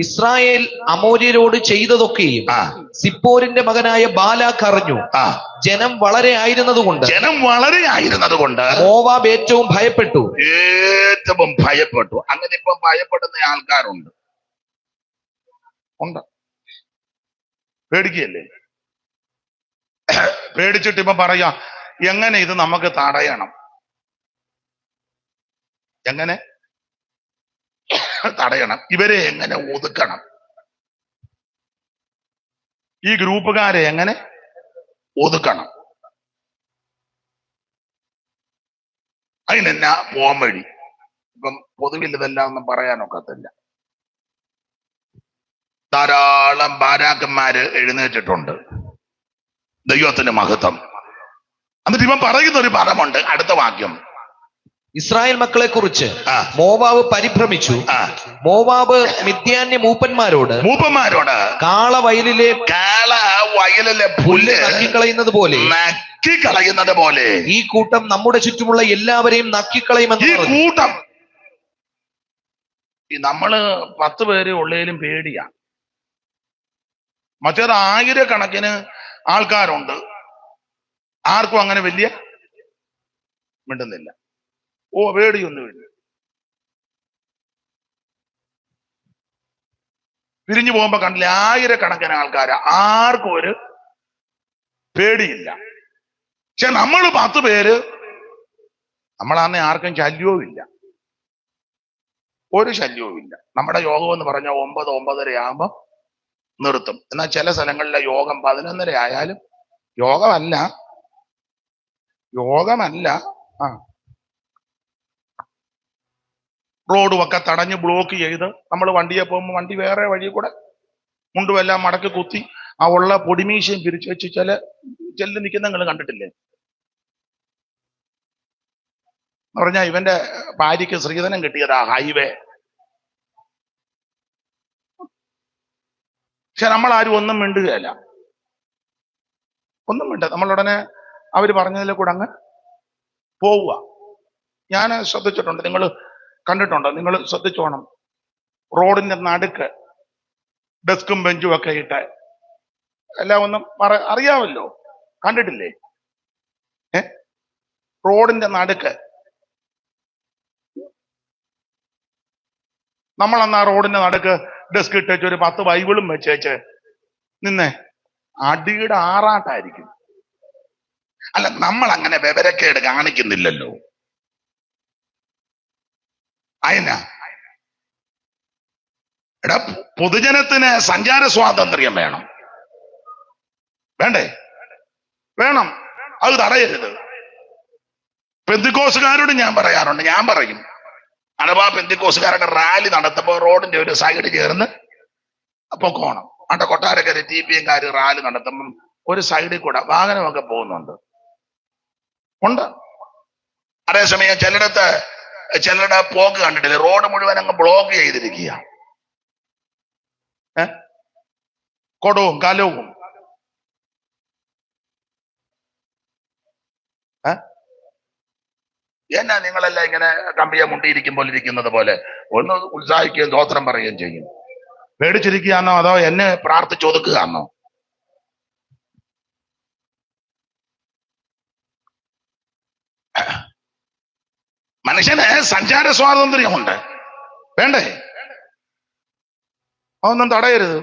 Israel അമോര്യരോട് ചെയ്തതൊക്കെയും സിപ്പോരിന്റെ മകനായ Balak അറിഞ്ഞു. ജനം വളരെ ആയിരുന്നതുകൊണ്ട് മോവാബ് ഏറ്റവും ഭയപ്പെട്ടു. അങ്ങനെ ഇപ്പം ഭയപ്പെടുന്ന ആൾക്കാരുണ്ട്. പേടിക്കല്ലേ? പേടിച്ചിട്ട് ഇപ്പൊ പറയാ എങ്ങനെ ഇത് നമുക്ക് തടയണം, എങ്ങനെ തടയണം, ഇവരെ എങ്ങനെ ഒതുക്കണം, ഈ ഗ്രൂപ്പുകാരെ എങ്ങനെ ഒതുക്കണം, അതിനെന്നാ പോകാൻ വഴി. ഇപ്പം പൊതുവിൽ ഇതെല്ലാം ഒന്നും പറയാനൊക്കത്തില്ല. ധാരാളം ബാരാക്കന്മാര് എഴുന്നേറ്റിട്ടുണ്ട്. ദൈവത്തിന്റെ മഹത്വം. എന്നിട്ട് ഇവൻ പറയുന്ന ഒരു പദമുണ്ട്, അടുത്ത വാക്യം. ഇസ്രായേൽ മക്കളെ കുറിച്ച് മോവാബ് പരിഭ്രമിച്ചു. മോവാബ് മിദ്യാന്യ മൂപ്പന്മാരോട് കാളവയലിലെ പുല്ല് നക്കിക്കളയുന്നത് പോലെ ഈ കൂട്ടം നമ്മുടെ ചുറ്റുമുള്ള എല്ലാവരെയും നക്കിക്കളയുമെന്ന്. ഈ കൂട്ടം, നമ്മള് 10 പേര് ഉള്ളതിലും പേടിയാ. മറ്റേത് ആയിരക്കണക്കിന് ആൾക്കാരുണ്ട്, ആർക്കും അങ്ങനെ വലിയ മിണ്ടുന്നില്ല. പേടിയൊന്നുമില്ല. പിരിഞ്ഞു പോകുമ്പോ കണ്ടില്ലേ, ആയിരക്കണക്കിന് ആൾക്കാര്, ആർക്കും ഒരു പേടിയില്ല. പക്ഷെ നമ്മൾ 10 പേര്, നമ്മളാന്നെ ആർക്കും ശല്യവും ഇല്ല, ഒരു ശല്യവും ഇല്ല. നമ്മുടെ യോഗം എന്ന് പറഞ്ഞാൽ 9-9:30 ആകുമ്പോ നിർത്തും. എന്നാൽ ചില സ്ഥലങ്ങളിലെ യോഗം 11:30 ആയാലും യോഗമല്ല. റോഡും ഒക്കെ തടഞ്ഞ് ബ്ലോക്ക് ചെയ്ത് നമ്മൾ വണ്ടിയെ പോകുമ്പോൾ വണ്ടി വേറെ വഴി കൂടെ മുണ്ടുമെല്ലാം മടക്കി കുത്തി ആ ഉള്ള പൊടിമീശയും പിരിച്ചു വെച്ച് ചെല്ല് നിൽക്കുന്ന നിങ്ങൾ കണ്ടിട്ടില്ലേ? എന്ന് പറഞ്ഞാൽ ഇവന്റെ ഭാര്യയ്ക്ക് സ്ത്രീധനം കിട്ടിയതാ ഹൈവേ. പക്ഷെ നമ്മളാരും ഒന്നും മിണ്ടുകയല്ല, ഒന്നും മിണ്ട. നമ്മളുടനെ അവര് പറഞ്ഞതിലെ കൂടെ അങ്ങ് പോവുക. ഞാൻ ശ്രദ്ധിച്ചിട്ടുണ്ട്, നിങ്ങൾ കണ്ടിട്ടുണ്ടോ? നിങ്ങൾ ശ്രദ്ധിച്ചോണം. റോഡിന്റെ നടുക്ക് ഡെസ്കും ബെഞ്ചും ഒക്കെ ഇട്ട് എല്ലാം ഒന്നും അറിയാമല്ലോ, കണ്ടിട്ടില്ലേ? റോഡിന്റെ നടുക്ക് നമ്മളന്നാ റോഡിന്റെ നടുക്ക് ഡെസ്ക് ഇട്ടേച്ച് ഒരു 10 ബൈബിളും വെച്ചേച്ച് നിന്നെ അടിയുടെ ആറാട്ടായിരിക്കും. അല്ല, നമ്മൾ അങ്ങനെ വിവരക്കേട് കാണിക്കുന്നില്ലല്ലോ. അതിനാ എടാ, പൊതുജനത്തിന് സഞ്ചാര സ്വാതന്ത്ര്യം വേണം, വേണ്ടേ? വേണം, അത് തടയരുത്. പെന്തിക്കോസുകാരോട് ഞാൻ പറയാറുണ്ട്, ഞാൻ പറയും, അഥവാ പെന്തിക്കോസുകാരുടെ റാലി നടത്തുമ്പോൾ റോഡിന്റെ ഒരു സൈഡ് ചേർന്ന് പൊക്കോണം. അവിടെ കൊട്ടാരക്കര TPMകാർ റാലി നടത്തുമ്പം ഒരു സൈഡിൽ കൂടെ വാഹനമൊക്കെ പോകുന്നുണ്ട്. അതേസമയം ചിലരുടെ പോക്ക് കണ്ടിട്ടില്ല, റോഡ് മുഴുവൻ അങ്ങ് ബ്ലോക്ക് ചെയ്തിരിക്കുക, കൊടവും കലവും. എന്നാ നിങ്ങളെല്ലാം ഇങ്ങനെ കമ്പിയെ മുണ്ടിയിരിക്കുമ്പോൾ ഇരിക്കുന്നത് പോലെ ഒന്ന് ഉത്സാഹിക്കുകയും സ്തോത്രം പറയുകയും ചെയ്യും. പേടിച്ചിരിക്കുകയാണോ അതോ എന്നെ പ്രാർത്ഥിച്ചൊതുക്കുകയാണോ? മനുഷ്യന് സഞ്ചാര സ്വാതന്ത്ര്യമുണ്ട്, വേണ്ടേ? അതൊന്നും തടയരുത്.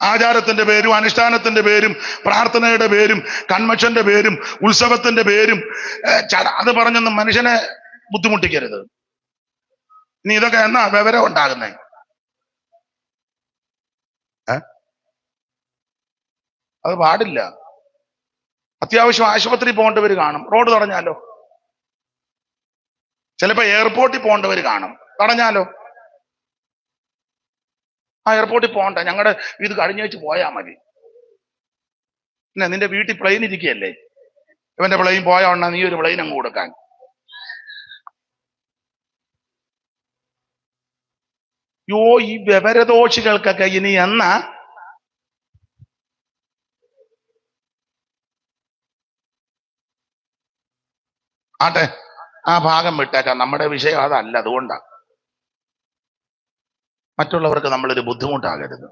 ആചാരത്തിന്റെ പേരും അനുഷ്ഠാനത്തിന്റെ പേരും പ്രാർത്ഥനയുടെ പേരും കൺവെൻഷന്റെ പേരും ഉത്സവത്തിന്റെ പേരും അത് പറഞ്ഞൊന്നും മനുഷ്യനെ ബുദ്ധിമുട്ടിക്കരുത്. ഇനി ഇതൊക്കെ എന്നാ വിവരം ഉണ്ടാകുന്നേ? അത് പാടില്ല. അത്യാവശ്യം ആശുപത്രി പോകേണ്ടവർ കാണും, റോഡ് തടഞ്ഞാലോ. ചിലപ്പോ എയർപോർട്ടിൽ പോകേണ്ടവർ കാണും, തടഞ്ഞാലോ. ആ എയർപോർട്ടിൽ പോകണ്ട, ഞങ്ങളുടെ ഇത് കഴിഞ്ഞ് വെച്ച് പോയാൽ മതി. പിന്നെ നിന്റെ വീട്ടിൽ പ്ലെയിൻ ഇരിക്കുകയല്ലേ, ഇവന്റെ പ്ലെയിൻ പോയാ ഉണ്ണ നീ ഒരു പ്ലെയിൻ അങ്ങ് കൊടുക്കാൻ. ഈ വിവരദോഷികൾക്കൊക്കെ ഇനി എന്നാ ആട്ടെ, ആ ഭാഗം വിട്ടേക്കാം, നമ്മുടെ വിഷയം അതല്ല, അതുകൊണ്ടാ. മറ്റുള്ളവർക്ക് നമ്മളൊരു ബുദ്ധിമുട്ടാകരുത്,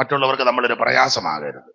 മറ്റുള്ളവർക്ക് നമ്മളൊരു പ്രയാസമാകരുത്.